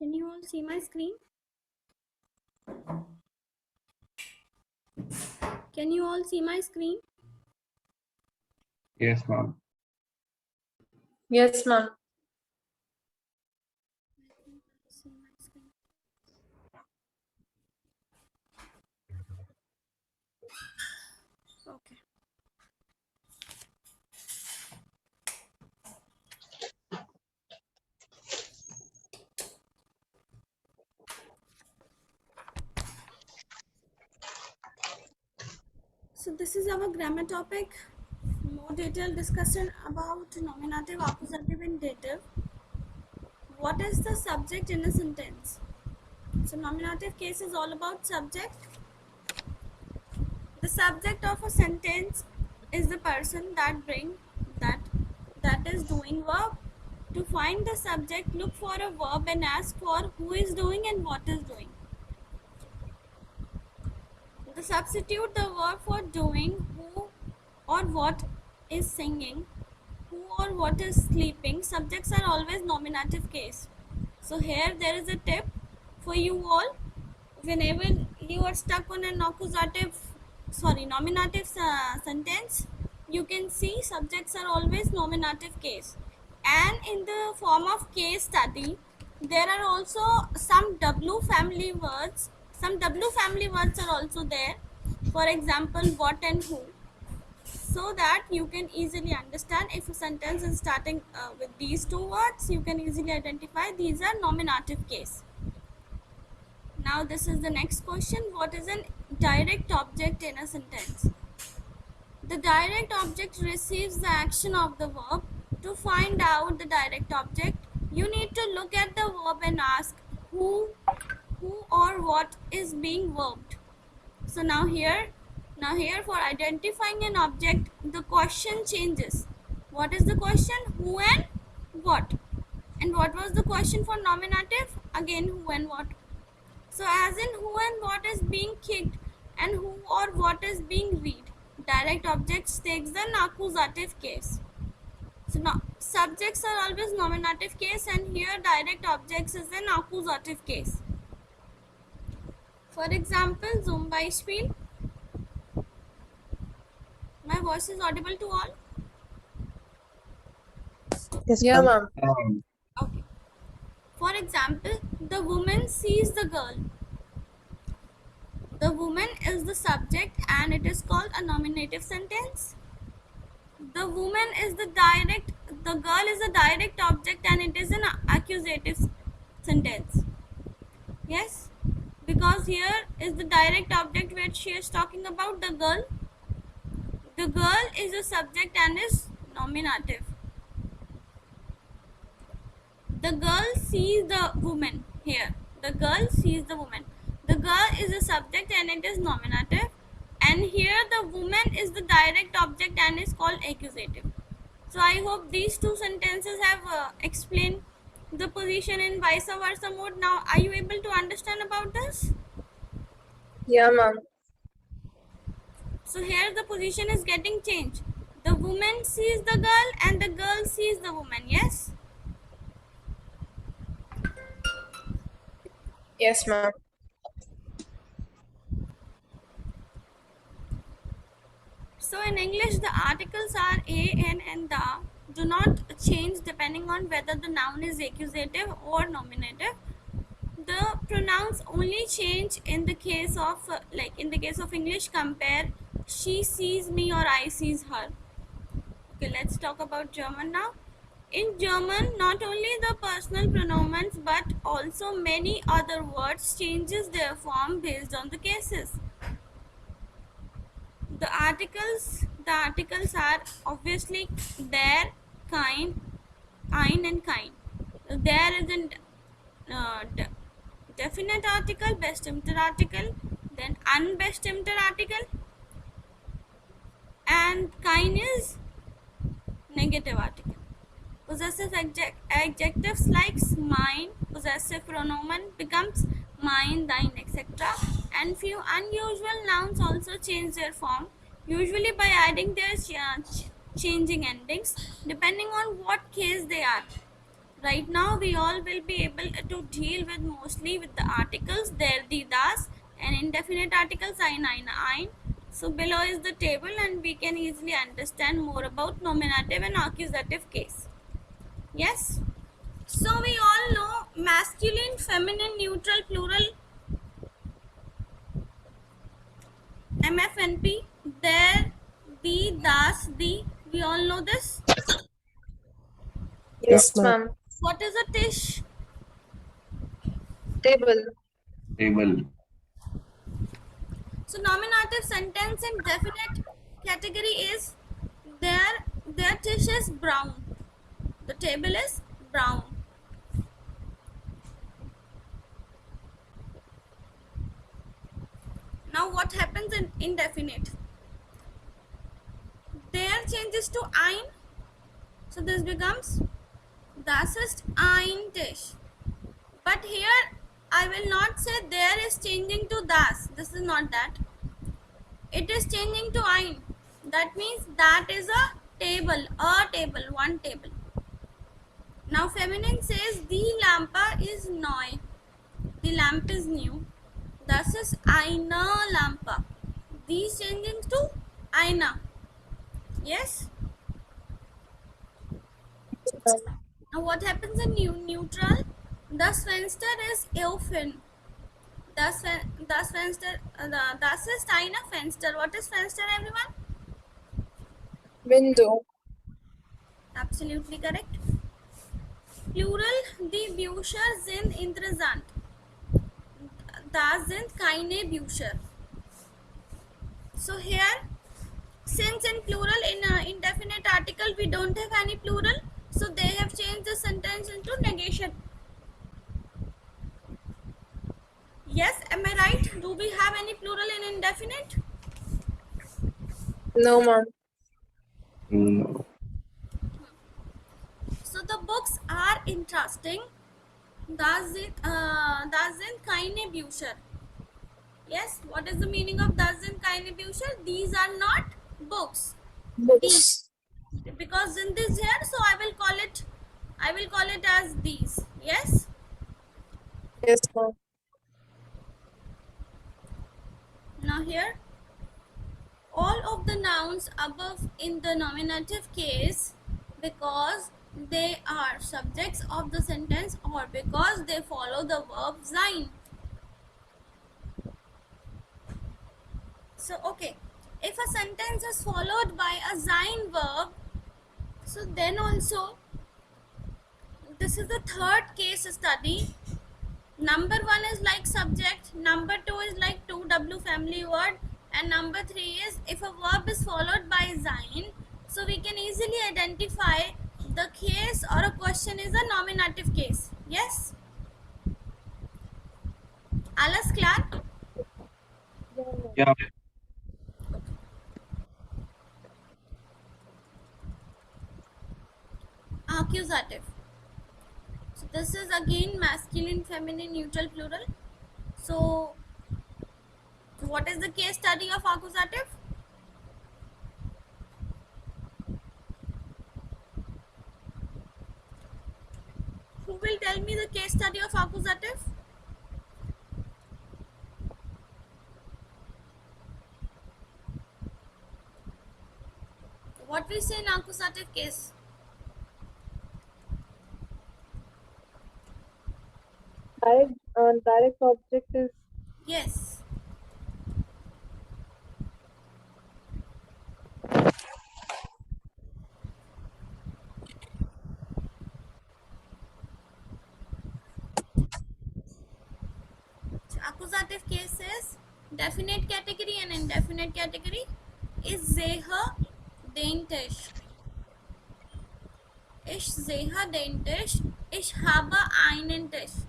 Can you all see my screen? Can you all see my screen? Yes, ma'am. Yes, ma'am. See my screen. Okay. So this is our grammar topic. More detailed discussion about nominative, accusative, and dative. What is the subject in a sentence? So nominative case is all about subject. The subject of a sentence is the person that that is doing verb. To find the subject, look for a verb and ask for who is doing and what is doing. To substitute the verb for doing, who or what is singing, who or what is sleeping. Subjects are always nominative case. So here there is a tip for you all. Whenever you are stuck on an nominative sentence, you can see subjects are always nominative case. And in the form of case study, there are also some W family words. Some W family words are also there. For example, what and who. So that you can easily understand if a sentence is starting with these two words, you can easily identify these are nominative case. Now this is the next question. What is an direct object in a sentence? The direct object receives the action of the verb. To find out the direct object, you need to look at the verb and ask who or what is being verbed. So now here for identifying an object, the question changes. What is the question? Who and what? And what was the question for nominative? Again, who and what. So as in who and what is being kicked and who or what is being read. Direct objects takes the accusative case. So now subjects are always nominative case and here direct objects is an accusative case. For example, zum Beispiel. My voice is audible to all? Yes, yeah, ma'am. Okay. For example, the woman sees the girl. The woman is the subject and it is called a nominative sentence. The woman is the girl is a direct object and it is an accusative sentence. Yes, because here is the direct object which she is talking about, the girl. The girl is a subject and is nominative. The girl sees the woman here. The girl sees the woman. The girl is a subject and it is nominative. And here the woman is the direct object and is called accusative. So I hope these two sentences have explained the position in vice versa mode. Now are you able to understand about this? Yeah, ma'am. So here the position is getting changed. The woman sees the girl and the girl sees the woman. Yes? Yes, ma'am. So in English, the articles are a, an, and the do not change depending on whether the noun is accusative or nominative. The pronouns only change in the case of in the case of English. Compare she sees me or I sees her. Okay, let's talk about German now. In German, not only the personal pronouns but also many other words changes their form based on the cases. The articles are obviously der, kind, ein and kind. There is a definite article, bestimmter article, then unbestimmter article, and kind is negative article. Possessive adjectives like mine, possessive pronoun becomes mine, thine, etc. And few unusual nouns also change their form, usually by adding their changing endings, depending on what case they are. Right now we all will be able to deal with mostly with the articles there, the, das, and indefinite articles ein, ein. So below is the table and we can easily understand more about nominative and accusative case. Yes. So we all know masculine, feminine, neutral, plural, MFNP, there, the, das, the. We all know this. Yes, ma'am. ma'am. What is a tish? Table. Table. So nominative sentence in definite category is their dish is brown. The table is brown. Now what happens in indefinite? There changes to ein. So this becomes das ist ein Tisch. But here I will not say there is changing to das. This is not that. It is changing to ein. That means that is a table, one table. Now feminine says die Lampe is neu. The lamp is new. Das ist eine Lampe. These changing to eine. Yes. Now what happens in neutral? Das Fenster is offen. Das Fenster. Das ist eine Fenster. What is Fenster, everyone? Window. Absolutely correct. Plural, die Bücher sind interessant. Da sind keine Bücher. So here, since in plural, in indefinite article, we don't have any plural, so they have changed the sentence into negation. Yes, am I right? Do we have any plural in indefinite? No, ma'am. No. So the books are interesting. Da sind keine Bücher. Yes, what is the meaning of da sind keine Bücher? These are not books. Books. Because in this here, so I will call it as these. Yes. Yes, ma'am. Now here, all of the nouns above in the nominative case, because they are subjects of the sentence or because they follow the verb sein. So okay, if a sentence is followed by a sein verb, so then also this is the third case study. Number 1 is like subject, number 2 is like 2W family word, and number 3 is if a verb is followed by sein, so we can easily identify the case or a question is a nominative case. Yes? Alles klar? Yeah. Accusative. So this is again masculine, feminine, neutral, plural. So what is the case study of accusative? Who will tell me the case study of accusative? What we say in accusative case? Direct object is Yes. So accusative case is definite category and indefinite category is sehe den Tisch. Ich sehe den Tisch. Ich habe einen Tisch.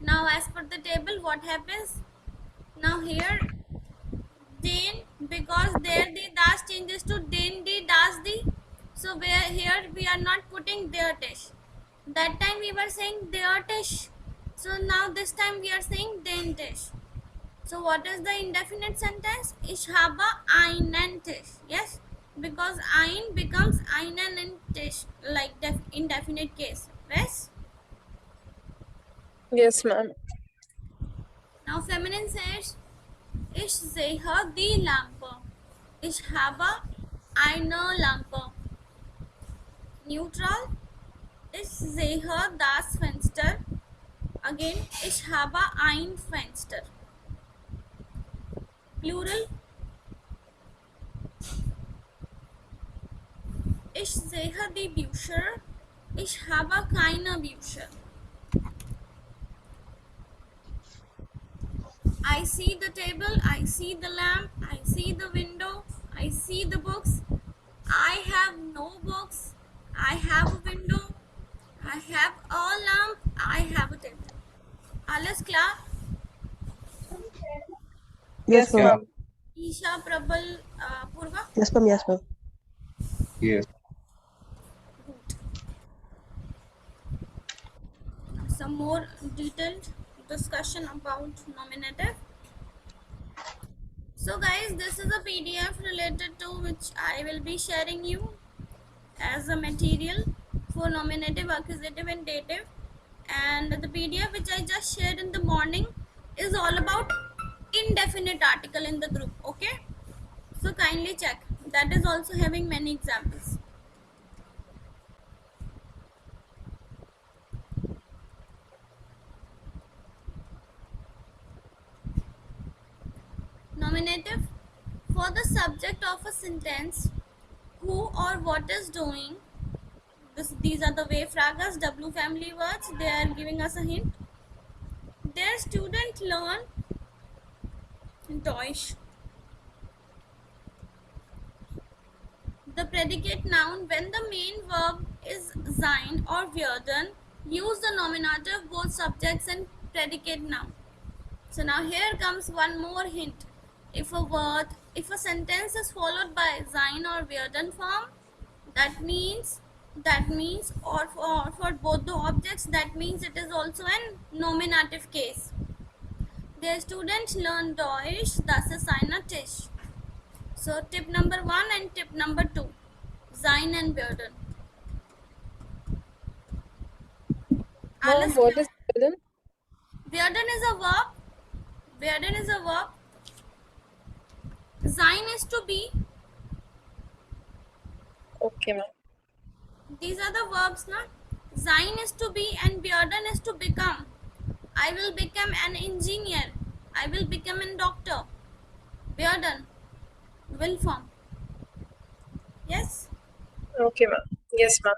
Now as per the table, what happens? Now here den, because there the das changes to den die das die, so where here we are not putting their Tisch. That time we were saying their Tisch, so now this time we are saying den Tisch. So what is the indefinite sentence? Ich habe einen Tisch. Yes, because ein becomes einen Tisch, like indefinite case. Yes. Yes, ma'am. Now feminine says, Ich sehe die Lampe. Ich habe eine Lampe. Neutral. Ich sehe das Fenster. Again, ich habe ein Fenster. Plural. Ich sehe die Bücher. Ich habe keine Bücher. I see the table, I see the lamp, I see the window, I see the books. I have no books. I have a window. I have a lamp. I have a table. Alles klar? Yes, Yeah. ma'am. Isha, Prabal, Purva? Yes, ma'am. Yes, ma'am. Yes. Some more detailed discussion about nominative. So guys, this is a PDF related to which I will be sharing you as a material for nominative, accusative and dative. And the PDF which I just shared in the morning is all about indefinite article in the group. Okay, so kindly check. That is also having many examples. Nominative, for the subject of a sentence, who or what is doing. These are the way phrases, W family words. They are giving us a hint. Their student learn Deutsch. The predicate noun, when the main verb is sein or werden, use the nominative, both subjects and predicate noun. So now here comes one more hint. If a sentence is followed by sein or werden form, that means or for both the objects, that means it is also an nominative case. Their students learn Deutsch, das ist eine Tisch. So tip number 1 and tip number 2, sein and werden. Ma'am, what is burden? Werden is a verb. Werden is a verb. Sein is to be. Okay, ma'am. These are the verbs, na? Sein is to be and werden is to become. I will become an engineer. I will become a doctor. Werden, will form. Yes? Okay, ma'am. Yes, ma'am.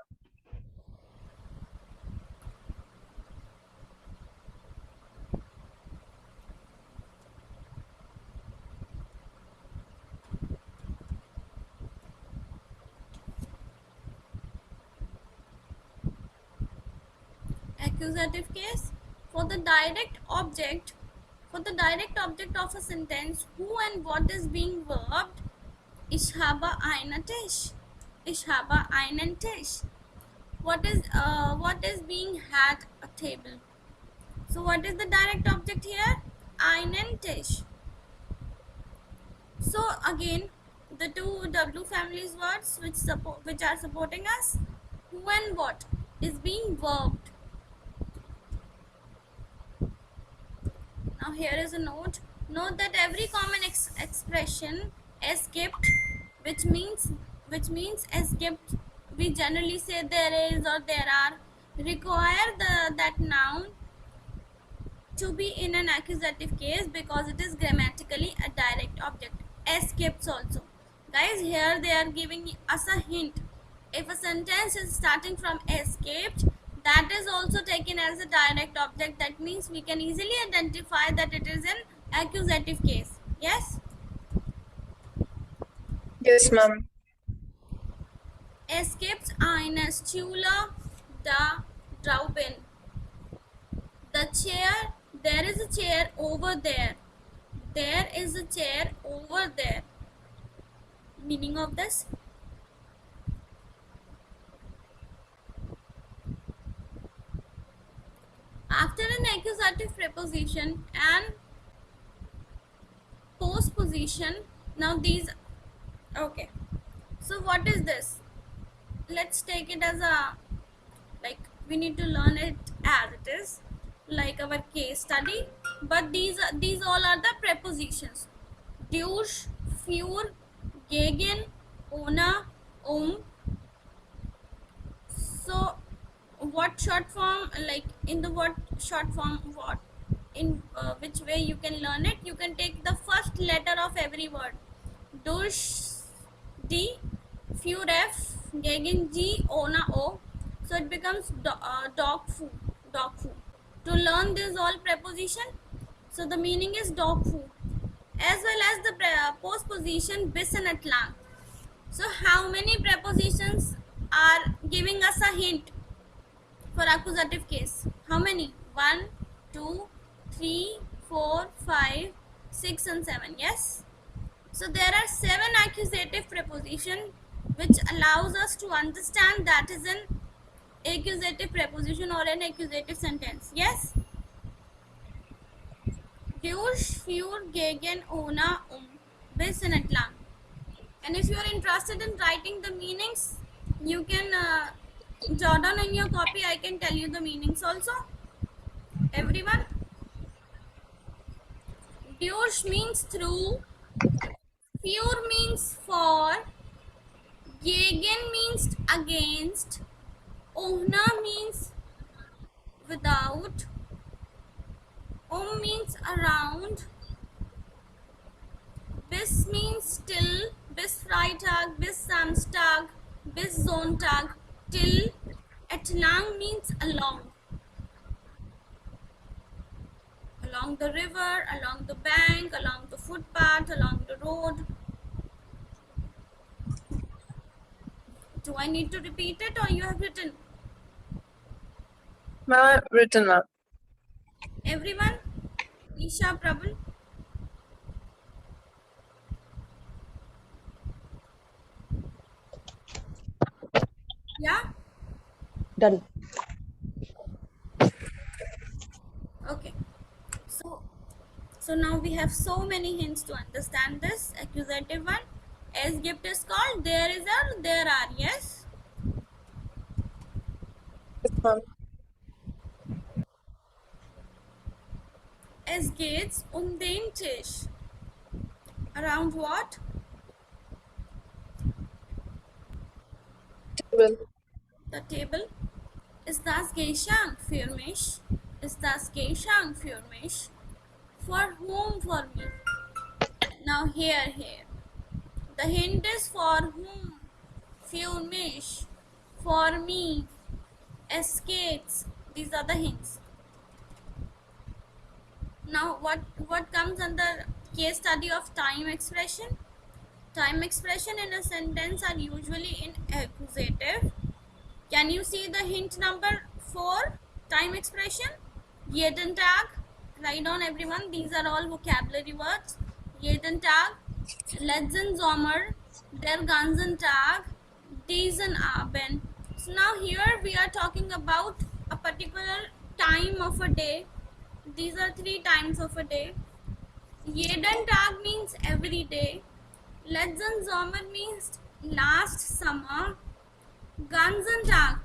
Accusative case, for the direct object of a sentence, who and what is being verbed. Ich habe einen Tisch. Ich habe einen Tisch. What is being had, a table. So what is the direct object here? Einen Tisch. So again, the two W families words which are supporting us, who and what is being verbed. Now here is a note. Note that every common expression escaped, which means escaped, we generally say there is or there are, require that noun to be in an accusative case because it is grammatically a direct object. Escapes also. Guys, here they are giving us a hint. If a sentence is starting from escaped, that is also taken as a direct object. That means we can easily identify that it is an accusative case. Yes? Yes, ma'am. Escapes eine Stühle da drauben. The chair, there is a chair over there. There is a chair over there. Meaning of this? After an accusative preposition and postposition, now these, okay. So what is this? Let's take it as a, like, we need to learn it as it is. like our case study, but these all are the prepositions: durch, für, gegen, ohne, So what short form, like in the what short form, what in which way you can learn it? You can take the first letter of every word: durch, D, für F, gegen G, ohne O. So it becomes dog food, dog food. To learn this all preposition, so the meaning is dog food, as well as the postposition bis and at lang. So how many prepositions are giving us a hint for accusative case? How many? 1, 2, 3, 4, 5, 6 and 7. Yes. So there are 7 accusative preposition which allows us to understand that is an accusative preposition or an accusative sentence. Yes. Durch, für, gegen, ohne, bis and at lang. And if you are interested in writing the meanings, you can jot down in your copy. I can tell you the meanings also. Everyone, durch means through, für means for, gegen means against, ohne means without, means around, bis means till, bis Freitag, bis Samstag, bis Sonntag, till. Entlang means along. Along the river, along the bank, along the footpath, along the road. Do I need to repeat it or you have written? Ma'am, written, ma'am. Everyone? Isha, Prabal? Yeah? Done. Okay. So now we have so many hints to understand this accusative one. As gift is called, there is a, there are. Yes? Yes, ma'am. Es geht den Tisch. Around what? Table. The table. Ist das Geschenk für mich? Ist das Geschenk für mich? For whom? For me. Now here. The hint is for whom? Für mich. For me. Escapes. These are the hints. Now what comes under case study of time expression? Time expression in a sentence are usually in accusative. Can you see the hint number 4? Time expression. Jeden Tag. Write down everyone. These are all vocabulary words. Jeden Tag. Letzten Sommer. Der ganzen Tag. Diesen Abend. So now here we are talking about a particular time of a day. These are 3 times of a day. Jeden Tag means every day. Letzten Sommer means last summer. Ganzen Tag.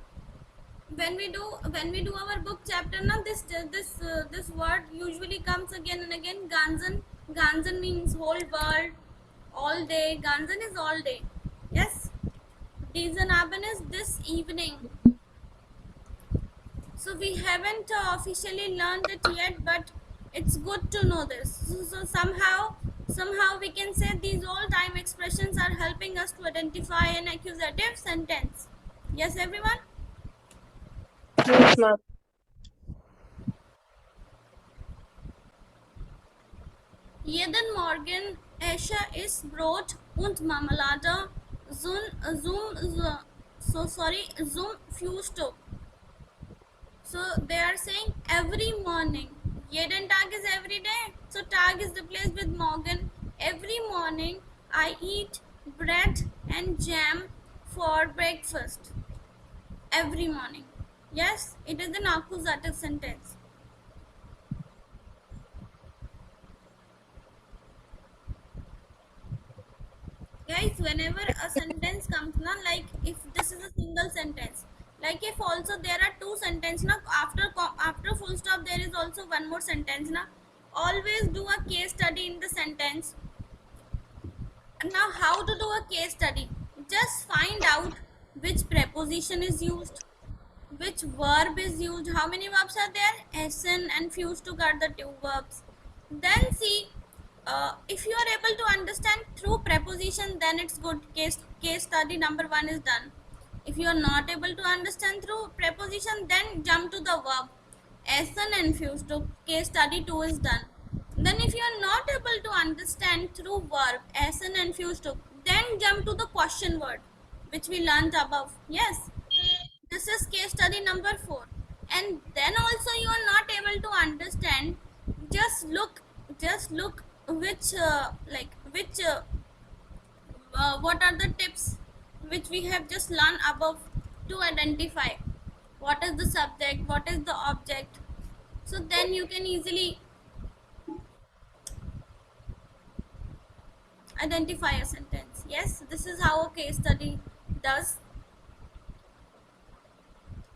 When we do our book chapter, now this word usually comes again and again. Ganzen means whole world, all day. Ganzen is all day. Yes. Diesen Abend is this evening. So we haven't officially learned it yet, but it's good to know this. So somehow we can say these all time expressions are helping us to identify an accusative sentence. Yes, everyone? Yes, ma'am. Jeden Morgen esse ich Brot und Marmelade zum Frühstück. So they are saying every morning. Jeden Tag is every day. So Tag is replaced with Morgen. Every morning I eat bread and jam for breakfast. Every morning. Yes, it is an accusative sentence. Guys, whenever a sentence comes now, like if this is a single sentence, like if also there are 2 sentences now, after full stop there is one more sentence now. Always do a case study in the sentence. Now, how to do a case study? Just find out which preposition is used, which verb is used, how many verbs are there, SN and fuse to got the two verbs. Then see, if you are able to understand through preposition, then it's good. Case study number 1 is done. If you are not able to understand through preposition, then jump to the verb. SN and fuse to case study 2 is done. Then if you are not able to understand through verb SN and fuse to, then jump to the question word, which we learned above. Yes, this is case study number 4. And then also you are not able to understand, just look which what are the tips which we have just learned above to identify what is the subject, what is the object. So then you can easily identify a sentence. Yes, this is how a case study does.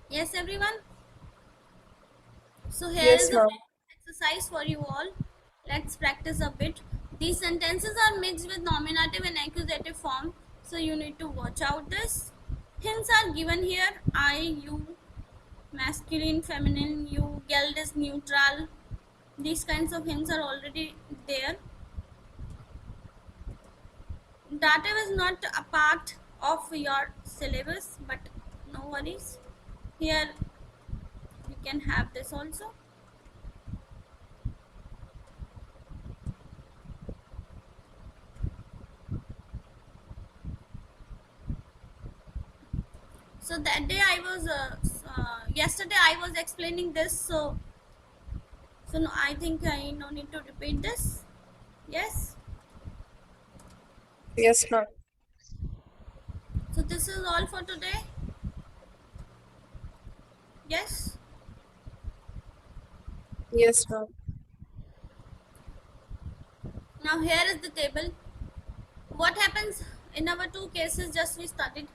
Yes, everyone. So here Yes, is a ma'am. exercise for you all. Let's practice a bit. These sentences are mixed with nominative and accusative form, so you need to watch out this. Hints are given here. I, you, masculine, feminine, you, geld is neutral. These kinds of hints are already there. Dative is not a part of your syllabus, but no worries. Here we can have this also. So that day I was yesterday I was explaining this, so no, I think I no need to repeat this. Yes, Yes, ma'am. so this is all for today. Yes, Yes, ma'am. now here is the table. What happens in our two cases just we studied?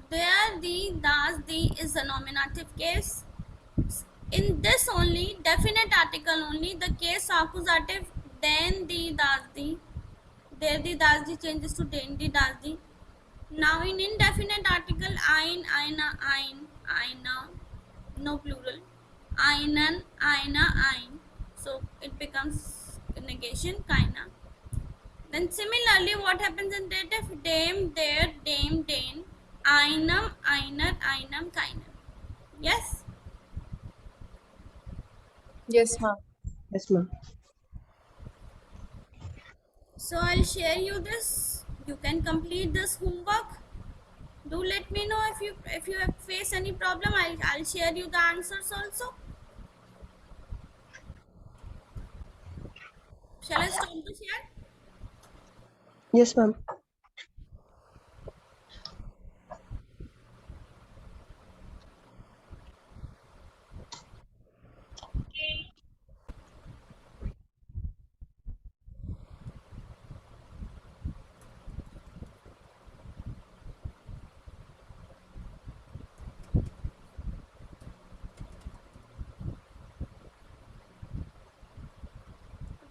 There the das the is a nominative case. In this only, definite article only, the case accusative, then the das the, there the das the changes to den the das the. Now in indefinite article, ein, eine, no plural, einen, ein. So it becomes negation, keiner. Then similarly, what happens in dative? Dem, der, dem, den, einem, einer, keiner. Yes? Yes, ma'am. Yes, ma'am. So I'll share you this. You can complete this homework. Do let me know if you have face any problem. I'll share you the answers also. Shall I stop to share? Yes, ma'am.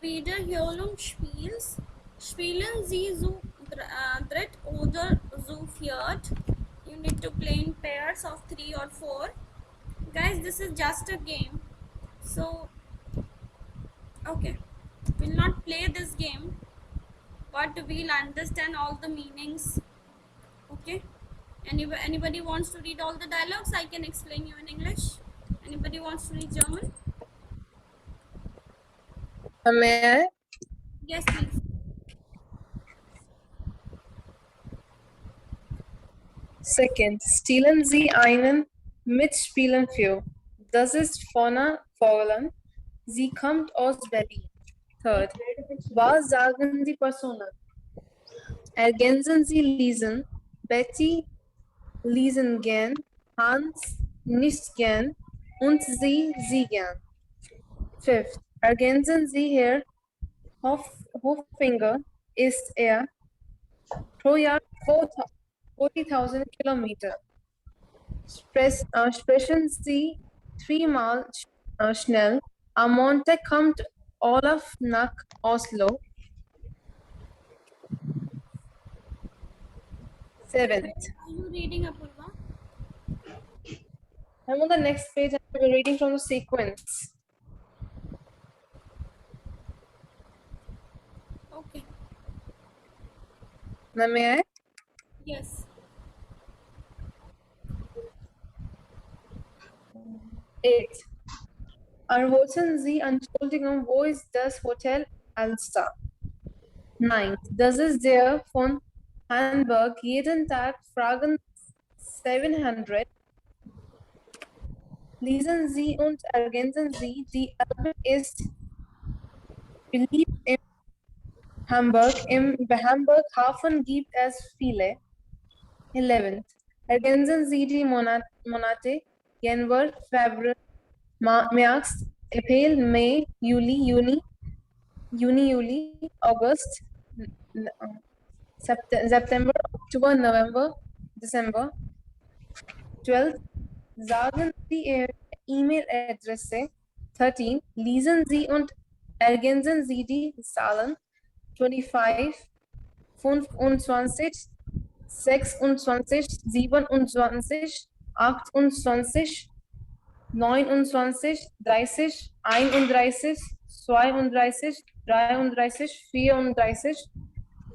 Wiederholung spiels. Spielen Sie zu dritt oder zu viert. You need to play in pairs of 3 or 4. Guys, this is just a game. So, okay. We'll not play this game, but we'll understand all the meanings. Okay. Anybody wants to read all the dialogues? I can explain you in English. Anybody wants to read German? May I? Yes, please. Second, stehlen Sie einen Mitspielen für. Das ist vorne Fräulein. Sie kommt aus Berlin. Third, was sagen die Personen? Ergänzen Sie lesen. Betty lesen gern. Hans nicht gern. Und sie gern. Fifth, ergänzen Sie Herr Hoffinger ist pro Jahr 40.000 Kilometer. Sprechen Sie 3-mal schnell Amonte kommt Olaf nach Oslo. 7th. Are you reading, Apurva? I'm on the next page and we're reading from the sequence. Okay. Now may I? Yes. 8. Erhoten Sie Entschuldigung, wo ist das Hotel Alster? 9. Das ist der von Hamburg. Jeden Tag fragen 700. Lesen Sie und ergänzen Sie, die Elbe ist beliebt in Hamburg. Im Hamburg Hafen gibt es viele. 11. Ergänzen Sie die Monate Januar, Februar, März, April, Mai, Juni, August, September, October, November, December. 12. Sagen Sie Ihre E-Mail-Adresse. 13. Lesen Sie und ergänzen Sie die Zahlen. 25, 25, 26, 27, 28, 29, 30, 31, 32, 33, 34,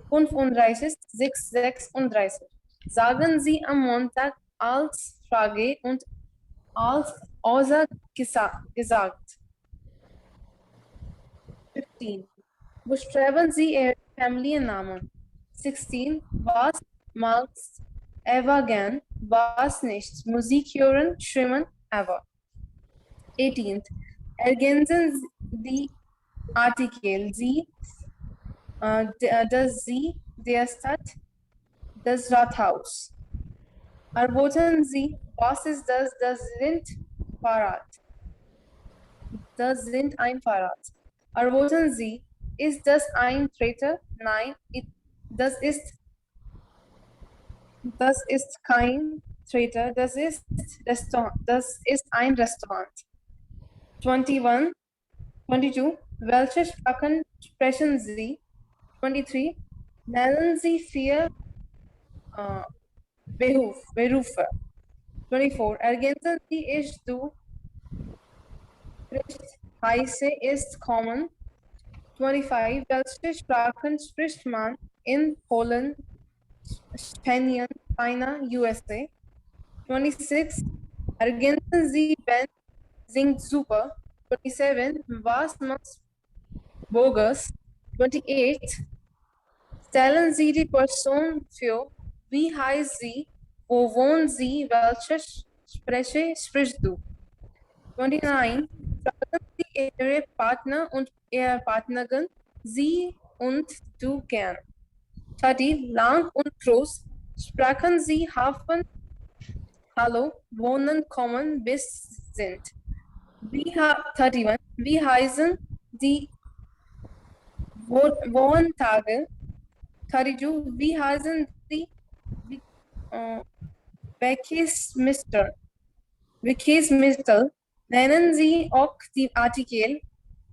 35, 36. Sagen Sie am Montag als Frage und als außer gesagt. 15. Beschreiben Sie Ihre Familiennamen. 16. Was magst Eva gern, was nicht? Musik hören, schwimmen, Eva. 18. Ergänzen die Artikel. Sie, das Sie, der Stadt, das Rathaus. Erboten Sie, was ist das? Das sind Fahrrad. Das sind ein Fahrrad. Erboten Sie, ist das ein Treter? Nein, das ist kein Treter, das ist ein Restaurant. 21, 22, welche Sprachen sprechen Sie? 23, nennen Sie 4 Berufe. 24, ergänzen Sie ich, du, spricht, heiße, ist, kommen. 25, welche Sprachen spricht man in Polen, Spanien, China, USA? 26, ergänzen Sie, Ben singt super. 27, was macht bogus? 28, stellen Sie die Person für, wie heißt sie, wo wohnt sie, welche Sprache sprichst du? 29, fragen Sie Ihre Partner und Ihre Partnerin, sie und du gern. 30, lang und groß, sprachen Sie Hafen, hallo, wohnen, kommen, bis, sind. 31, wie heißen die Wohntage? 32, wie heißen die Wikismister? Nennen Sie auch die Artikel.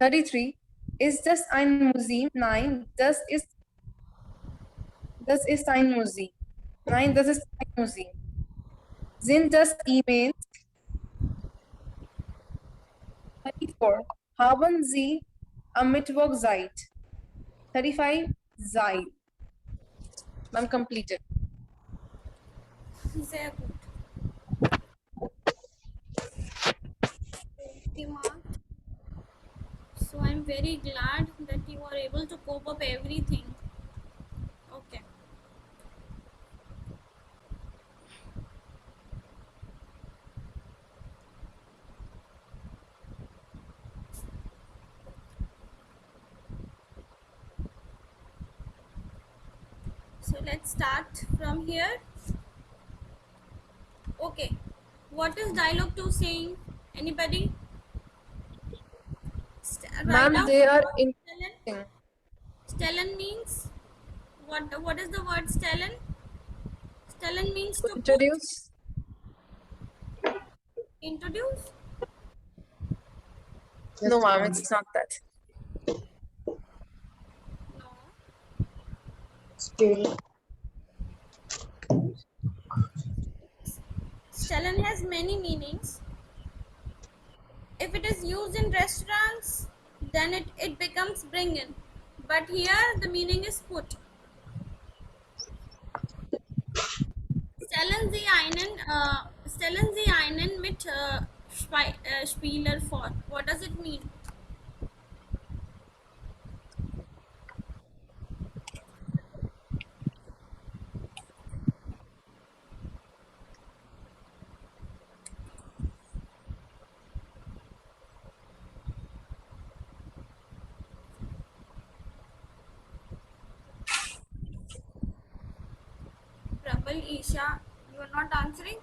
33, ist das ein Museum? Nein, das ist ein Museum. Nein, das ist ein Museum. Sind das E-Mails? 34, haben Sie am Mittwoch Zeit? 35, Zeit. I'm completed. Sehr gut. 50 marks. So I'm very glad that you are able to cope up everything. Okay. So let's start from here. Okay. What is dialogue 2 saying? Anybody? Ma'am, down they are Stellen. in. Stellen means what is the word Stellen? Stellen means to put, Introduce. introduce. No, ma'am, it's not that. No. Still. Stellen has many meanings. If it is used in restaurants, then it becomes bringen. But here the meaning is put. Stellen Sie einen mit Spieler fort. What does it mean? Prabal, Isha, you are not answering?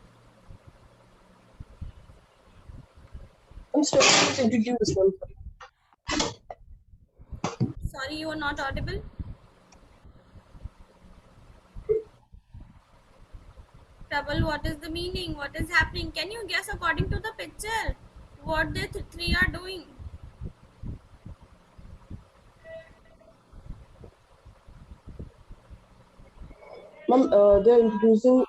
I'm struggling to introduce one. Sorry, you are not audible. Prabal, what is the meaning? What is happening? Can you guess according to the picture what the three are doing? Mom, they're introducing.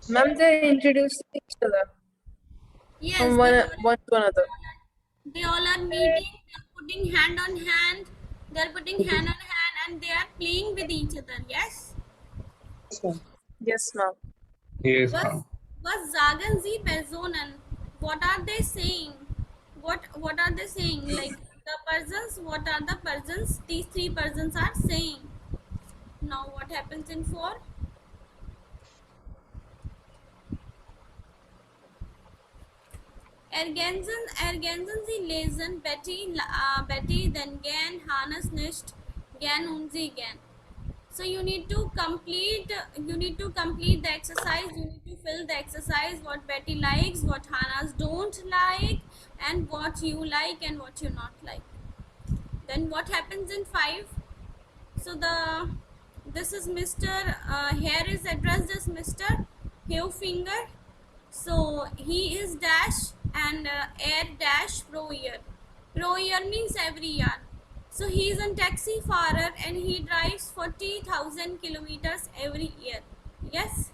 Ma'am, they're introducing each other Yes, from one to another. they all are meeting, they are putting hand on hand, they are putting hand on hand and they are playing with each other. Yes? Yes, ma'am. Yes, ma'am. Yes, Was ma'am. sagen Sie Personen? What are they saying? What are they saying? Like the persons, what are the persons these three persons are saying? Now what happens in 4? Ergänzen Sie lesen Betty then gern Hannes nicht gern und sie gern. So you need to complete the exercise. You need to fill the exercise what Betty likes, what Hannah's don't like, and what you like and what you not like. Then what happens in 5? So this is Mr. Here is addressed as Mr. Hewfinger. So he is dash and air dash pro year. Pro year means every year. So he is a taxi farer and he drives 40,000 kilometers every year. Yes.